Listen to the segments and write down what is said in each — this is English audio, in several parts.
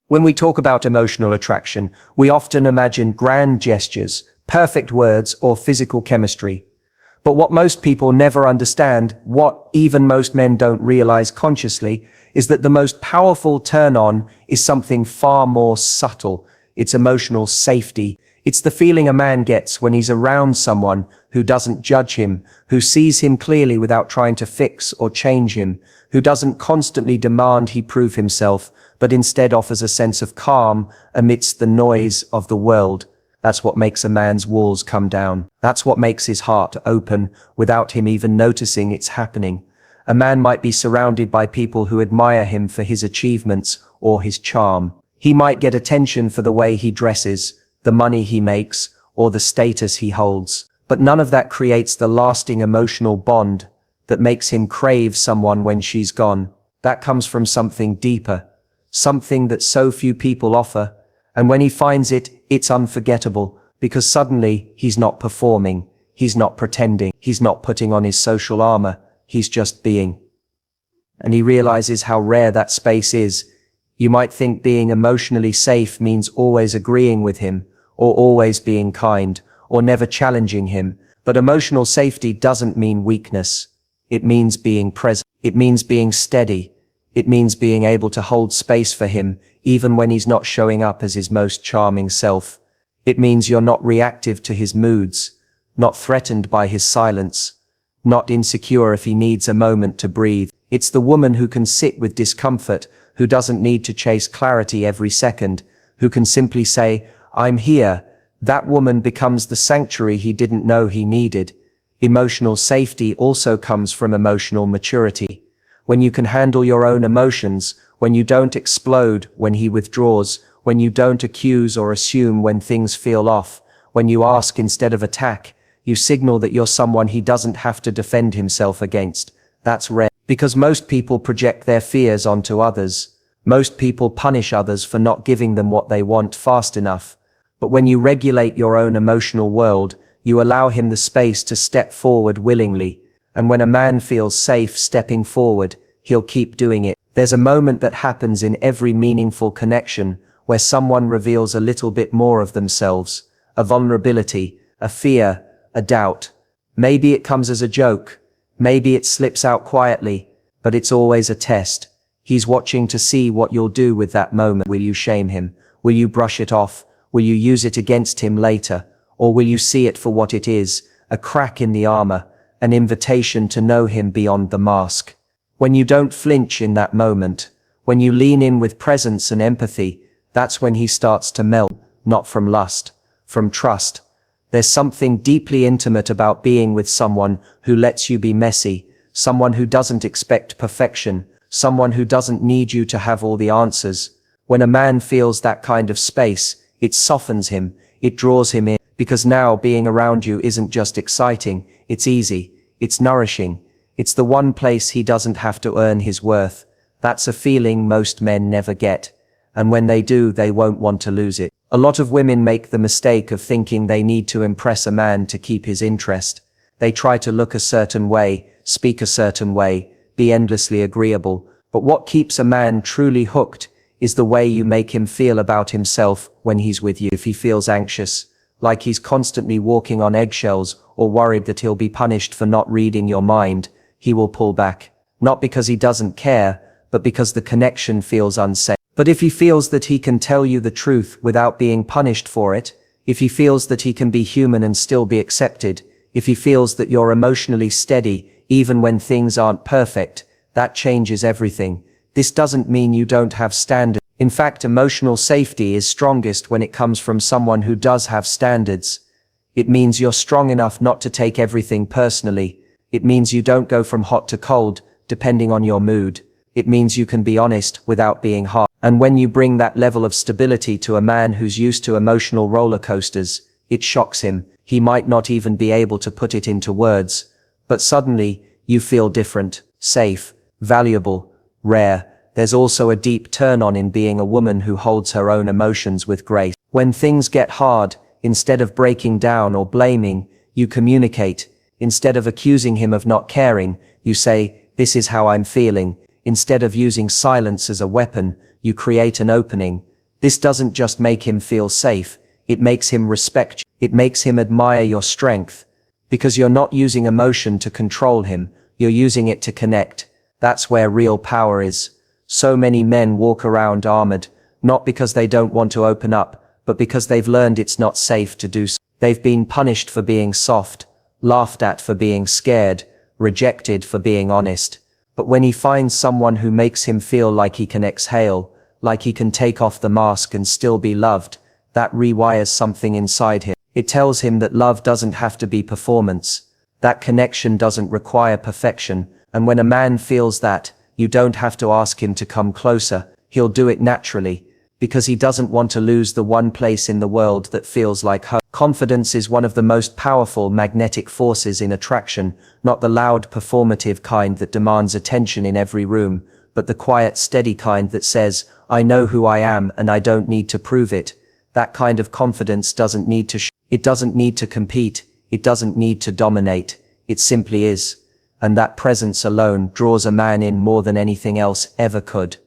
When we talk about emotional attraction, we often imagine grand gestures, perfect words, or physical chemistry. But what most people never understand, what even most men don't realize consciously, is that the most powerful turn-on is something far more subtle. It's emotional safety. It's the feeling a man gets when he's around someone who doesn't judge him, who sees him clearly without trying to fix or change him, who doesn't constantly demand he prove himself, but instead offers a sense of calm amidst the noise of the world. That's what makes a man's walls come down. That's what makes his heart open without him even noticing it's happening. A man might be surrounded by people who admire him for his achievements or his charm. He might get attention for the way he dresses, the money he makes, or the status he holds. But none of that creates the lasting emotional bond that makes him crave someone when she's gone. That comes from something deeper, something that so few people offer. And when he finds it, it's unforgettable, because suddenly he's not performing, he's not pretending, he's not putting on his social armor, he's just being. And he realizes how rare that space is. You might think being emotionally safe means always agreeing with him, or always being kind, or never challenging him, but emotional safety doesn't mean weakness. It means being present. It means being steady. It means being able to hold space for him, even when he's not showing up as his most charming self. It means you're not reactive to his moods, not threatened by his silence, not insecure if he needs a moment to breathe. It's the woman who can sit with discomfort, who doesn't need to chase clarity every second, who can simply say, "I'm here." That woman becomes the sanctuary he didn't know he needed. Emotional safety also comes from emotional maturity. When you can handle your own emotions, when you don't explode when he withdraws, when you don't accuse or assume when things feel off, when you ask instead of attack, you signal that you're someone he doesn't have to defend himself against. That's rare, because most people project their fears onto others. Most people punish others for not giving them what they want fast enough. But when you regulate your own emotional world, you allow him the space to step forward willingly. And when a man feels safe stepping forward, he'll keep doing it. There's a moment that happens in every meaningful connection where someone reveals a little bit more of themselves, a vulnerability, a fear, a doubt. Maybe it comes as a joke. Maybe it slips out quietly, but it's always a test. He's watching to see what you'll do with that moment. Will you shame him? Will you brush it off? Will you use it against him later? Or will you see it for what it is, a crack in the armor, an invitation to know him beyond the mask? When you don't flinch in that moment, when you lean in with presence and empathy, that's when he starts to melt, not from lust, from trust. There's something deeply intimate about being with someone who lets you be messy, someone who doesn't expect perfection, someone who doesn't need you to have all the answers. When a man feels that kind of space, it softens him, it draws him in, because now being around you isn't just exciting, it's easy, it's nourishing. It's the one place he doesn't have to earn his worth. That's a feeling most men never get. And when they do, they won't want to lose it. A lot of women make the mistake of thinking they need to impress a man to keep his interest. They try to look a certain way, speak a certain way, be endlessly agreeable. But what keeps a man truly hooked is the way you make him feel about himself when he's with you. If he feels anxious, like he's constantly walking on eggshells, or worried that he'll be punished for not reading your mind, he will pull back. Not because he doesn't care, but because the connection feels unsafe. But if he feels that he can tell you the truth without being punished for it, if he feels that he can be human and still be accepted, if he feels that you're emotionally steady even when things aren't perfect, that changes everything. This doesn't mean you don't have standards. In fact, emotional safety is strongest when it comes from someone who does have standards. It means you're strong enough not to take everything personally. It means you don't go from hot to cold, depending on your mood. It means you can be honest without being hard. And when you bring that level of stability to a man who's used to emotional roller coasters, it shocks him. He might not even be able to put it into words. But suddenly, you feel different, safe, valuable, rare. There's also a deep turn-on in being a woman who holds her own emotions with grace. When things get hard, instead of breaking down or blaming, you communicate. Instead of accusing him of not caring, you say, "This is how I'm feeling." Instead of using silence as a weapon, you create an opening. This doesn't just make him feel safe, it makes him respect you. It makes him admire your strength. Because you're not using emotion to control him, you're using it to connect. That's where real power is. So many men walk around armored, not because they don't want to open up, but because they've learned it's not safe to do so. They've been punished for being soft, laughed at for being scared, rejected for being honest. But when he finds someone who makes him feel like he can exhale, like he can take off the mask and still be loved, that rewires something inside him. It tells him that love doesn't have to be performance. That connection doesn't require perfection. And when a man feels that, you don't have to ask him to come closer. He'll do it naturally. Because he doesn't want to lose the one place in the world that feels like home. Confidence is one of the most powerful magnetic forces in attraction, not the loud performative kind that demands attention in every room, but the quiet steady kind that says, I know who I am and I don't need to prove it. That kind of confidence doesn't need to it doesn't need to compete, it doesn't need to dominate, it simply is. And that presence alone draws a man in more than anything else ever could.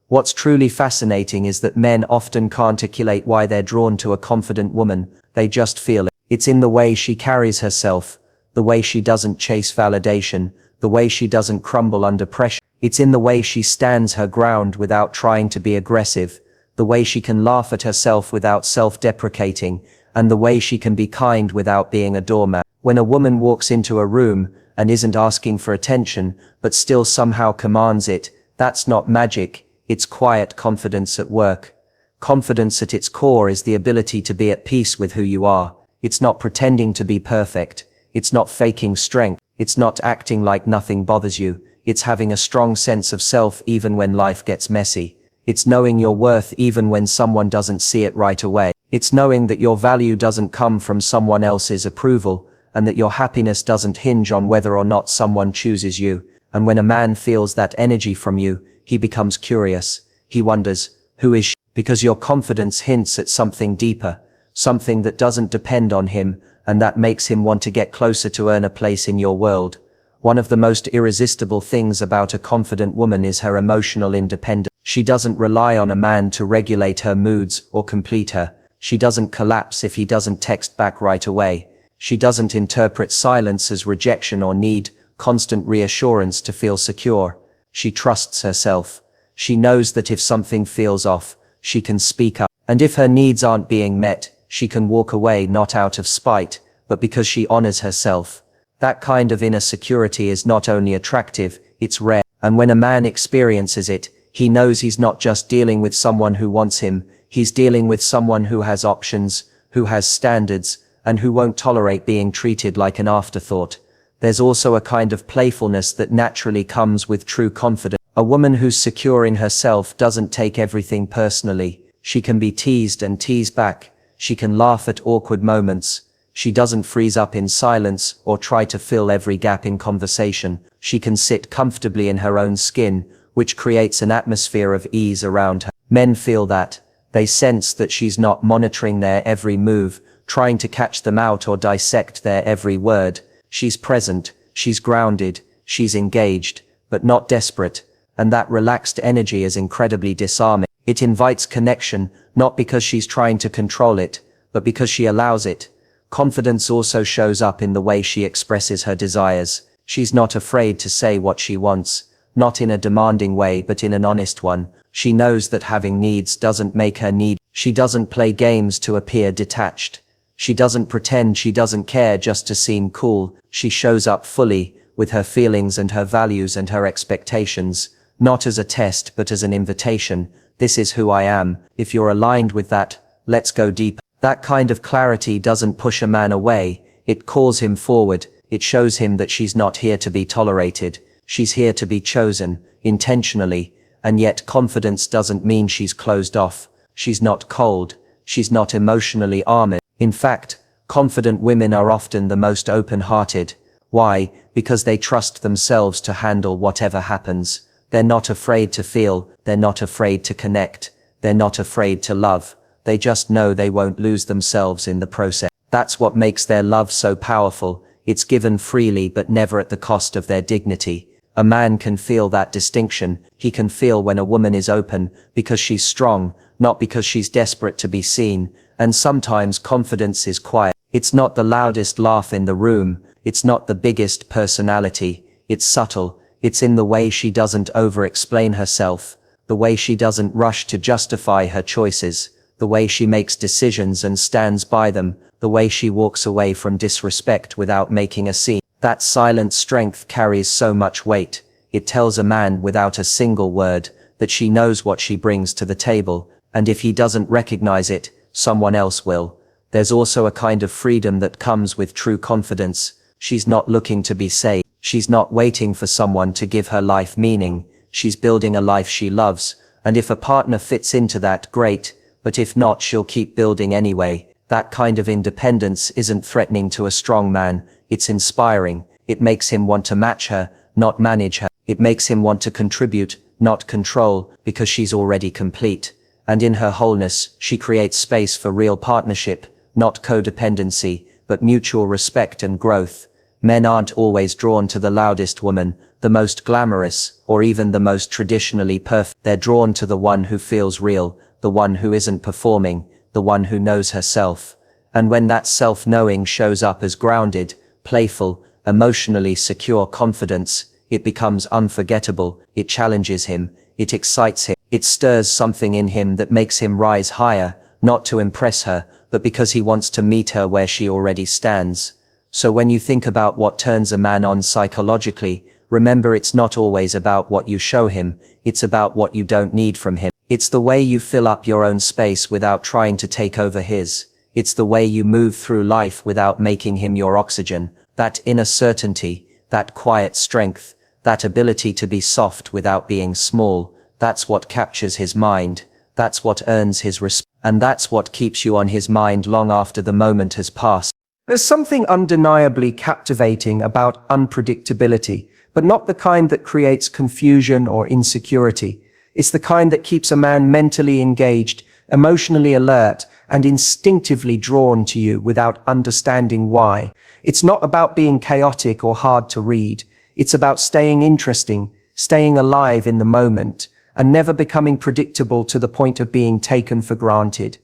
What's truly fascinating is that men often can't articulate why they're drawn to a confident woman, they just feel it. It's in the way she carries herself, the way she doesn't chase validation, the way she doesn't crumble under pressure. It's in the way she stands her ground without trying to be aggressive, the way she can laugh at herself without self-deprecating, and the way she can be kind without being a doormat. When a woman walks into a room and isn't asking for attention, but still somehow commands it, that's not magic, it's quiet confidence at work. Confidence at its core is the ability to be at peace with who you are. It's not pretending to be perfect. It's not faking strength. It's not acting like nothing bothers you. It's having a strong sense of self even when life gets messy. It's knowing your worth even when someone doesn't see it right away. It's knowing that your value doesn't come from someone else's approval, and that your happiness doesn't hinge on whether or not someone chooses you. And when a man feels that energy from you, he becomes curious. He wonders, who is she? Because your confidence hints at something deeper, something that doesn't depend on him, and that makes him want to get closer to earn a place in your world. One of the most irresistible things about a confident woman is her emotional independence. She doesn't rely on a man to regulate her moods or complete her. She doesn't collapse if he doesn't text back right away. She doesn't interpret silence as rejection or need constant reassurance to feel secure. She trusts herself. She knows that if something feels off, she can speak up. And if her needs aren't being met, she can walk away not out of spite, but because she honors herself. That kind of inner security is not only attractive, it's rare. And when a man experiences it, he knows he's not just dealing with someone who wants him, he's dealing with someone who has options, who has standards, and who won't tolerate being treated like an afterthought. There's also a kind of playfulness that naturally comes with true confidence. A woman who's secure in herself doesn't take everything personally. She can be teased and tease back. She can laugh at awkward moments. She doesn't freeze up in silence or try to fill every gap in conversation. She can sit comfortably in her own skin, which creates an atmosphere of ease around her. Men feel that. They sense that she's not monitoring their every move, trying to catch them out or dissect their every word. She's present, she's grounded, she's engaged, but not desperate. And that relaxed energy is incredibly disarming. It invites connection, not because she's trying to control it, but because she allows it. Confidence also shows up in the way she expresses her desires. She's not afraid to say what she wants, not in a demanding way but in an honest one. She knows that having needs doesn't make her need. She doesn't play games to appear detached. She doesn't pretend she doesn't care just to seem cool. She shows up fully, with her feelings and her values and her expectations. Not as a test but as an invitation. This is who I am. If you're aligned with that, let's go deeper. That kind of clarity doesn't push a man away. It calls him forward. It shows him that she's not here to be tolerated. She's here to be chosen, intentionally. And yet confidence doesn't mean she's closed off. She's not cold. She's not emotionally armored. In fact, confident women are often the most open-hearted. Why? Because they trust themselves to handle whatever happens. They're not afraid to feel, they're not afraid to connect, they're not afraid to love. They just know they won't lose themselves in the process. That's what makes their love so powerful. It's given freely but never at the cost of their dignity. A man can feel that distinction. He can feel when a woman is open because she's strong, not because she's desperate to be seen, and sometimes confidence is quiet. It's not the loudest laugh in the room, it's not the biggest personality, it's subtle, it's in the way she doesn't over-explain herself, the way she doesn't rush to justify her choices, the way she makes decisions and stands by them, the way she walks away from disrespect without making a scene. That silent strength carries so much weight. It tells a man without a single word that she knows what she brings to the table, and if he doesn't recognize it, someone else will. There's also a kind of freedom that comes with true confidence. She's not looking to be saved. She's not waiting for someone to give her life meaning. She's building a life she loves, and if a partner fits into that, great, but if not, she'll keep building anyway. That kind of independence isn't threatening to a strong man, it's inspiring. It makes him want to match her, not manage her. It makes him want to contribute, not control, because she's already complete. And in her wholeness, she creates space for real partnership, not codependency, but mutual respect and growth. Men aren't always drawn to the loudest woman, the most glamorous, or even the most traditionally perfect. They're drawn to the one who feels real, the one who isn't performing, the one who knows herself. And when that self-knowing shows up as grounded, playful, emotionally secure confidence, it becomes unforgettable. It challenges him, it excites him, it stirs something in him that makes him rise higher, not to impress her, but because he wants to meet her where she already stands. So when you think about what turns a man on psychologically, remember it's not always about what you show him, it's about what you don't need from him. It's the way you fill up your own space without trying to take over his. It's the way you move through life without making him your oxygen. That inner certainty, that quiet strength, that ability to be soft without being small, that's what captures his mind, that's what earns his respect, and that's what keeps you on his mind long after the moment has passed. There's something undeniably captivating about unpredictability, but not the kind that creates confusion or insecurity. It's the kind that keeps a man mentally engaged, emotionally alert, and instinctively drawn to you without understanding why. It's not about being chaotic or hard to read. It's about staying interesting, staying alive in the moment, and never becoming predictable to the point of being taken for granted.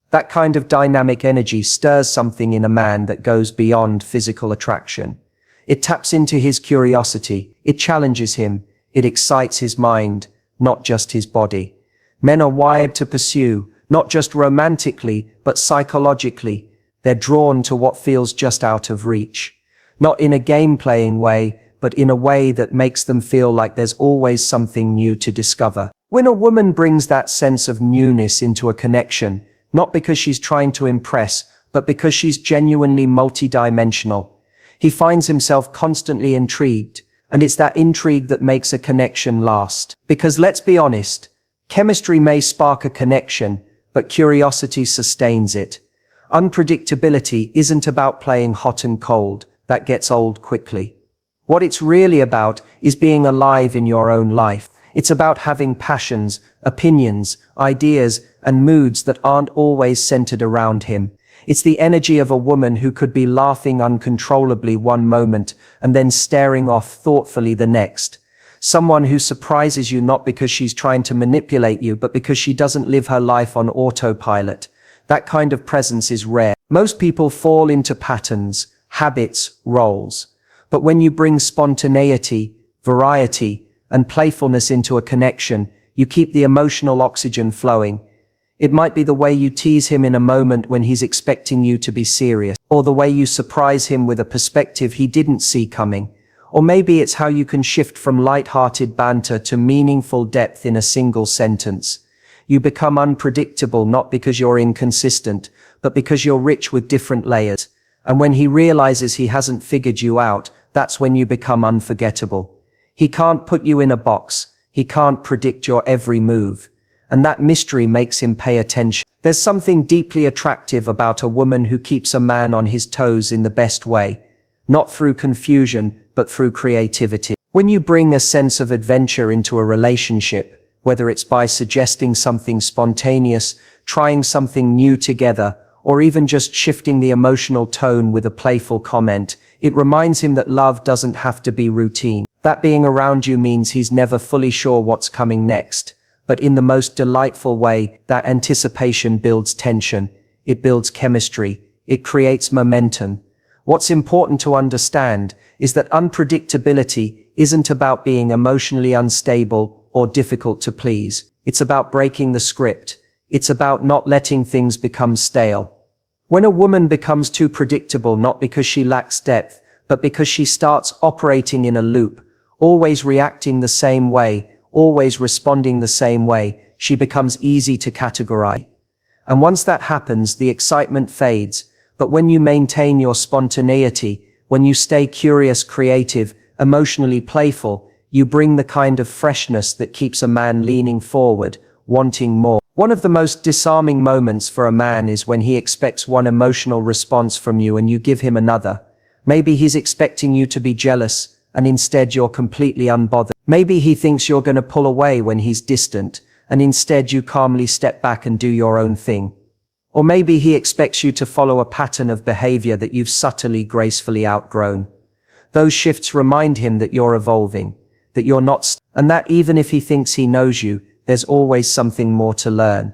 That kind of dynamic energy stirs something in a man that goes beyond physical attraction. It taps into his curiosity, it challenges him, it excites his mind, not just his body. Men are wired to pursue, not just romantically, but psychologically. They're drawn to what feels just out of reach. Not in a game-playing way, but in a way that makes them feel like there's always something new to discover. When a woman brings that sense of newness into a connection, not because she's trying to impress, but because she's genuinely multidimensional, he finds himself constantly intrigued, and it's that intrigue that makes a connection last. Because let's be honest, chemistry may spark a connection, but curiosity sustains it. Unpredictability isn't about playing hot and cold, that gets old quickly. What it's really about is being alive in your own life. It's about having passions, opinions, ideas, and moods that aren't always centered around him. It's the energy of a woman who could be laughing uncontrollably one moment and then staring off thoughtfully the next. Someone who surprises you not because she's trying to manipulate you, but because she doesn't live her life on autopilot. That kind of presence is rare. Most people fall into patterns, habits, roles. But when you bring spontaneity, variety, and playfulness into a connection, you keep the emotional oxygen flowing. It might be the way you tease him in a moment when he's expecting you to be serious, or the way you surprise him with a perspective he didn't see coming. Or maybe it's how you can shift from light-hearted banter to meaningful depth in a single sentence. You become unpredictable not because you're inconsistent, but because you're rich with different layers. And when he realizes he hasn't figured you out, that's when you become unforgettable. He can't put you in a box. He can't predict your every move. And that mystery makes him pay attention. There's something deeply attractive about a woman who keeps a man on his toes in the best way. Not through confusion, but through creativity. When you bring a sense of adventure into a relationship, whether it's by suggesting something spontaneous, trying something new together, or even just shifting the emotional tone with a playful comment, it reminds him that love doesn't have to be routine. That being around you means he's never fully sure what's coming next, but in the most delightful way. That anticipation builds tension, it builds chemistry, it creates momentum. What's important to understand is that unpredictability isn't about being emotionally unstable or difficult to please. It's about breaking the script. It's about not letting things become stale. When a woman becomes too predictable, not because she lacks depth, but because she starts operating in a loop, always reacting the same way, always responding the same way, she becomes easy to categorize. And once that happens, the excitement fades. But when you maintain your spontaneity, when you stay curious, creative, emotionally playful, you bring the kind of freshness that keeps a man leaning forward, wanting more. One of the most disarming moments for a man is when he expects one emotional response from you and you give him another. Maybe he's expecting you to be jealous, and instead you're completely unbothered. Maybe he thinks you're going to pull away when he's distant, and instead you calmly step back and do your own thing. Or maybe he expects you to follow a pattern of behavior that you've subtly, gracefully outgrown. Those shifts remind him that you're evolving, that you're not, and that even if he thinks he knows you, there's always something more to learn.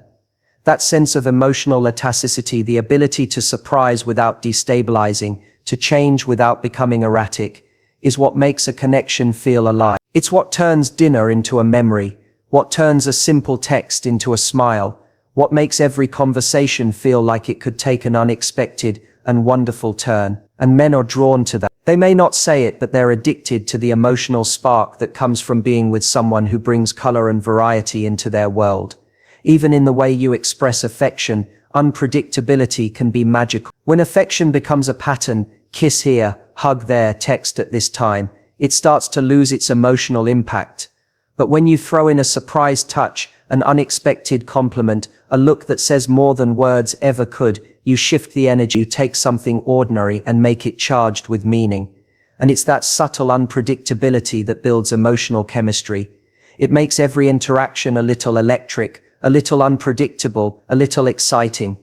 That sense of emotional elasticity, the ability to surprise without destabilizing, to change without becoming erratic, is what makes a connection feel alive. It's what turns dinner into a memory, what turns a simple text into a smile, what makes every conversation feel like it could take an unexpected and wonderful turn. And men are drawn to that. They may not say it, but they're addicted to the emotional spark that comes from being with someone who brings color and variety into their world. Even in the way you express affection, unpredictability can be magical. When affection becomes a pattern, kiss here, hug there, text at this time, it starts to lose its emotional impact. But when you throw in a surprise touch, an unexpected compliment, a look that says more than words ever could, you shift the energy. You take something ordinary and make it charged with meaning. And it's that subtle unpredictability that builds emotional chemistry. It makes every interaction a little electric, a little unpredictable, a little exciting.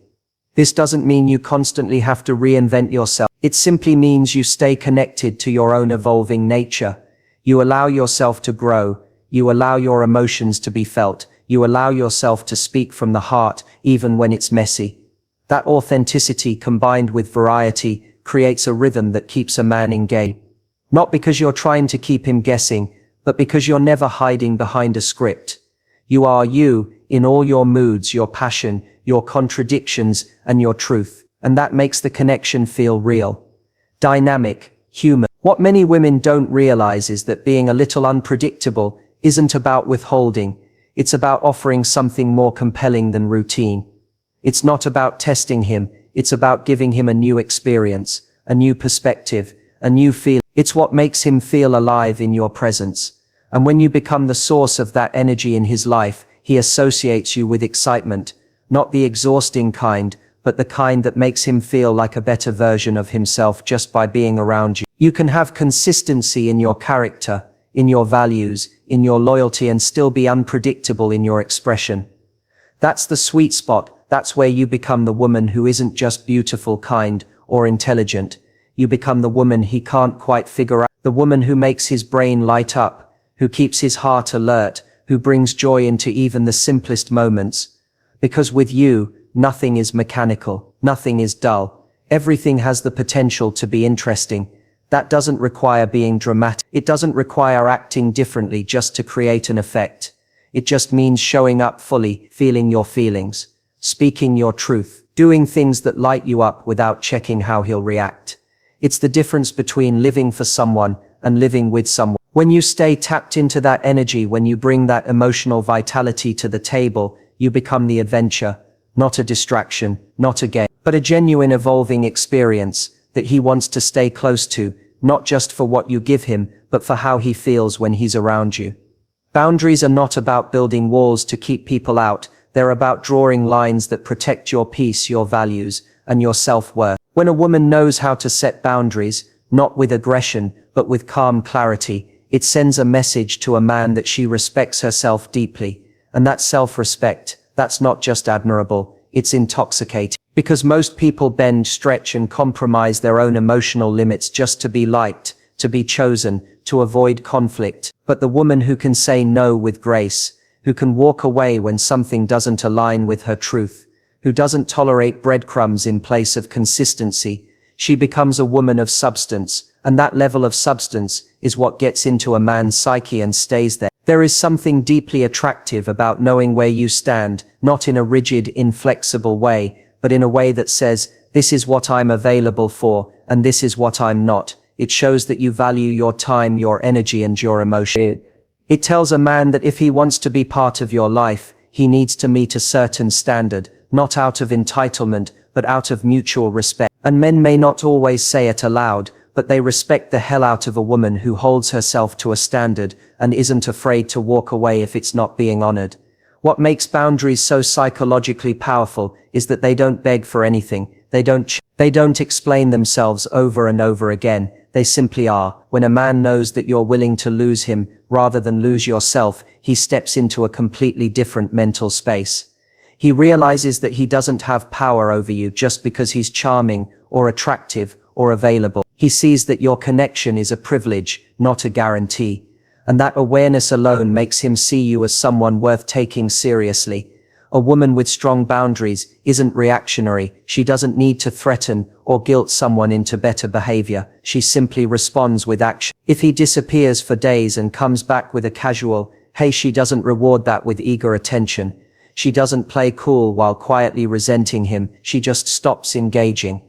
This doesn't mean you constantly have to reinvent yourself. It simply means you stay connected to your own evolving nature. You allow yourself to grow. You allow your emotions to be felt. You allow yourself to speak from the heart, even when it's messy. That authenticity combined with variety creates a rhythm that keeps a man engaged. Not because you're trying to keep him guessing, but because you're never hiding behind a script. You are you in all your moods, your passion, your contradictions, and your truth. And that makes the connection feel real, dynamic, human. What many women don't realize is that being a little unpredictable isn't about withholding. It's about offering something more compelling than routine. It's not about testing him, it's about giving him a new experience, a new perspective, a new feel. It's what makes him feel alive in your presence. And when you become the source of that energy in his life, he associates you with excitement, not the exhausting kind, but the kind that makes him feel like a better version of himself just by being around you. You can have consistency in your character, in your values, in your loyalty, and still be unpredictable in your expression. That's the sweet spot. That's where you become the woman who isn't just beautiful, kind, or intelligent. You become the woman he can't quite figure out, the woman who makes his brain light up, who keeps his heart alert, who brings joy into even the simplest moments. Because with you, nothing is mechanical, nothing is dull. Everything has the potential to be interesting. That doesn't require being dramatic. It doesn't require acting differently just to create an effect. It just means showing up fully, feeling your feelings, speaking your truth, doing things that light you up without checking how he'll react. It's the difference between living for someone and living with someone. When you stay tapped into that energy, when you bring that emotional vitality to the table, you become the adventure, not a distraction, not a game, but a genuine evolving experience that he wants to stay close to, not just for what you give him, but for how he feels when he's around you. Boundaries are not about building walls to keep people out. They're about drawing lines that protect your peace, your values, and your self-worth. When a woman knows how to set boundaries, not with aggression, but with calm clarity, it sends a message to a man that she respects herself deeply. And that self-respect, that's not just admirable, it's intoxicating. Because most people bend, stretch, and compromise their own emotional limits just to be liked, to be chosen, to avoid conflict. But the woman who can say no with grace, who can walk away when something doesn't align with her truth, who doesn't tolerate breadcrumbs in place of consistency. She becomes a woman of substance, and that level of substance is what gets into a man's psyche and stays there. There is something deeply attractive about knowing where you stand, not in a rigid, inflexible way, but in a way that says, this is what I'm available for, and this is what I'm not. It shows that you value your time, your energy, and your emotion. It tells a man that if he wants to be part of your life, he needs to meet a certain standard, not out of entitlement, but out of mutual respect. And men may not always say it aloud, but they respect the hell out of a woman who holds herself to a standard and isn't afraid to walk away if it's not being honored. What makes boundaries so psychologically powerful is that they don't beg for anything. They don't explain themselves over and over again. They simply are. When a man knows that you're willing to lose him rather than lose yourself, he steps into a completely different mental space. He realizes that he doesn't have power over you just because he's charming or attractive or available. He sees that your connection is a privilege, not a guarantee. And that awareness alone makes him see you as someone worth taking seriously. A woman with strong boundaries isn't reactionary. She doesn't need to threaten or guilt someone into better behavior. She simply responds with action. If he disappears for days and comes back with a casual, hey, she doesn't reward that with eager attention. She doesn't play cool while quietly resenting him. She just stops engaging.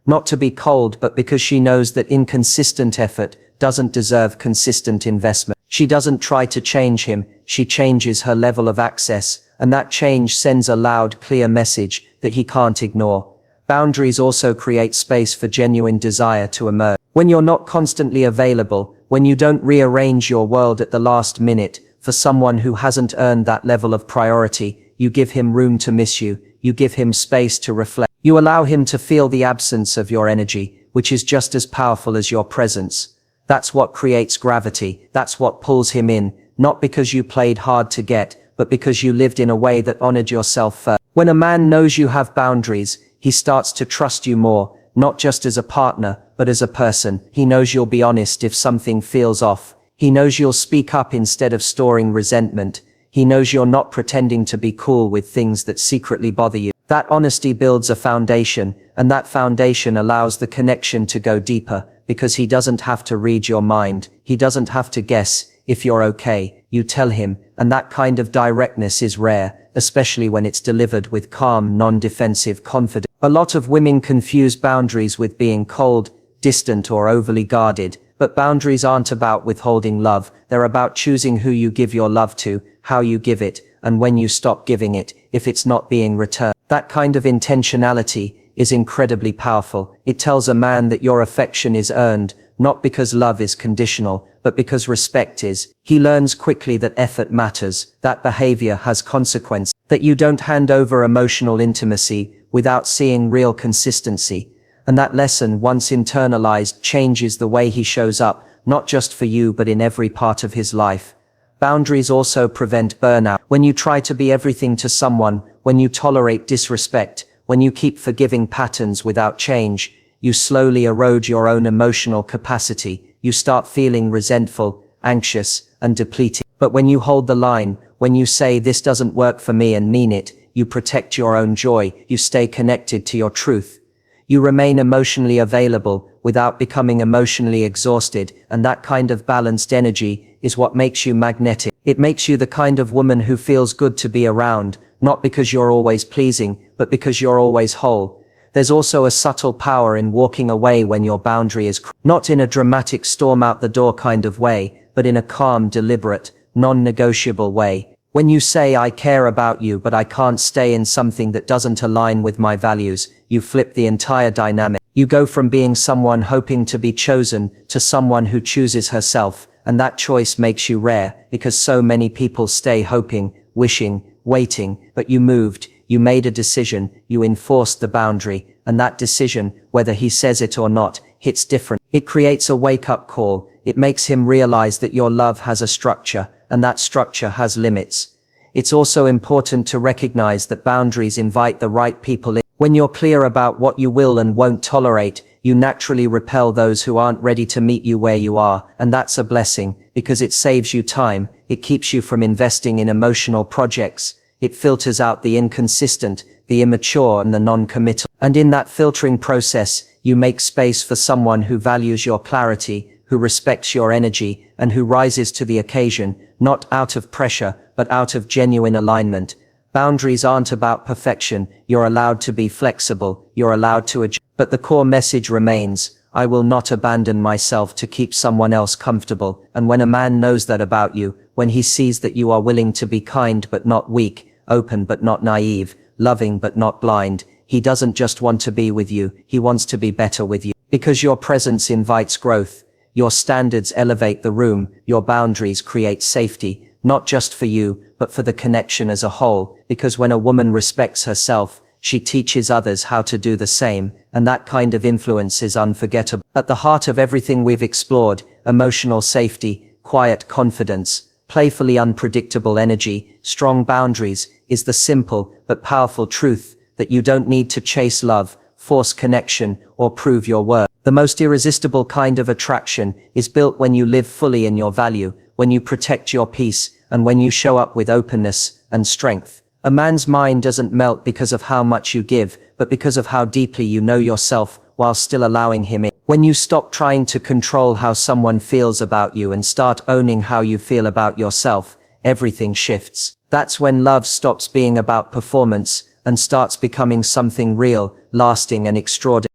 Not to be cold, but because she knows that inconsistent effort doesn't deserve consistent investment. She doesn't try to change him. She changes her level of access, and that change sends a loud, clear message that he can't ignore. Boundaries also create space for genuine desire to emerge. When you're not constantly available, when you don't rearrange your world at the last minute for someone who hasn't earned that level of priority, you give him room to miss you. You give him space to reflect. You allow him to feel the absence of your energy, which is just as powerful as your presence. That's what creates gravity. That's what pulls him in, not because you played hard to get, but because you lived in a way that honored yourself first. When a man knows you have boundaries, he starts to trust you more, not just as a partner, but as a person. He knows you'll be honest if something feels off. He knows you'll speak up instead of storing resentment. He knows you're not pretending to be cool with things that secretly bother you. That honesty builds a foundation, and that foundation allows the connection to go deeper, because he doesn't have to read your mind. He doesn't have to guess if you're okay. You tell him, and that kind of directness is rare, especially when it's delivered with calm, non-defensive confidence. A lot of women confuse boundaries with being cold, distant, or overly guarded, but boundaries aren't about withholding love. They're about choosing who you give your love to, how you give it, and when you stop giving it, if it's not being returned. That kind of intentionality is incredibly powerful. It tells a man that your affection is earned, not because love is conditional, but because respect is. He learns quickly that effort matters, that behavior has consequence, that you don't hand over emotional intimacy without seeing real consistency. And that lesson, once internalized, changes the way he shows up, not just for you but in every part of his life. Boundaries also prevent burnout. When you try to be everything to someone, when you tolerate disrespect, when you keep forgiving patterns without change, you slowly erode your own emotional capacity. You start feeling resentful, anxious, and depleted. But when you hold the line, when you say this doesn't work for me and mean it, you protect your own joy, you stay connected to your truth. You remain emotionally available without becoming emotionally exhausted, and that kind of balanced energy is what makes you magnetic. It makes you the kind of woman who feels good to be around, not because you're always pleasing, but because you're always whole. There's also a subtle power in walking away when your boundary is not in a dramatic storm out the door kind of way, but in a calm, deliberate, non-negotiable way. When you say, I care about you, but I can't stay in something that doesn't align with my values, you flip the entire dynamic. You go from being someone hoping to be chosen to someone who chooses herself, and that choice makes you rare, because so many people stay hoping, wishing, waiting, but you moved, you made a decision, you enforced the boundary, and that decision, whether he says it or not, hits different. It creates a wake-up call. It makes him realize that your love has a structure, and that structure has limits. It's also important to recognize that boundaries invite the right people in. When you're clear about what you will and won't tolerate, you naturally repel those who aren't ready to meet you where you are, and that's a blessing, because it saves you time, It keeps you from investing in emotional projects. It filters out the inconsistent, the immature, and the non-committal. And in that filtering process, you make space for someone who values your clarity, who respects your energy, and who rises to the occasion, not out of pressure, but out of genuine alignment. Boundaries aren't about perfection. You're allowed to be flexible. You're allowed to adjust. But the core message remains: I will not abandon myself to keep someone else comfortable. And when a man knows that about you, when he sees that you are willing to be kind but not weak, open but not naive, loving but not blind, he doesn't just want to be with you, he wants to be better with you. Because your presence invites growth, your standards elevate the room, your boundaries create safety, not just for you, but for the connection as a whole. Because when a woman respects herself, she teaches others how to do the same, and that kind of influence is unforgettable. At the heart of everything we've explored, emotional safety, quiet confidence, playfully unpredictable energy, strong boundaries, is the simple but powerful truth that you don't need to chase love, force connection, or prove your worth. The most irresistible kind of attraction is built when you live fully in your value, when you protect your peace, and when you show up with openness and strength. A man's mind doesn't melt because of how much you give, but because of how deeply you know yourself while still allowing him in. When you stop trying to control how someone feels about you and start owning how you feel about yourself, everything shifts. That's when love stops being about performance and starts becoming something real, lasting, and extraordinary.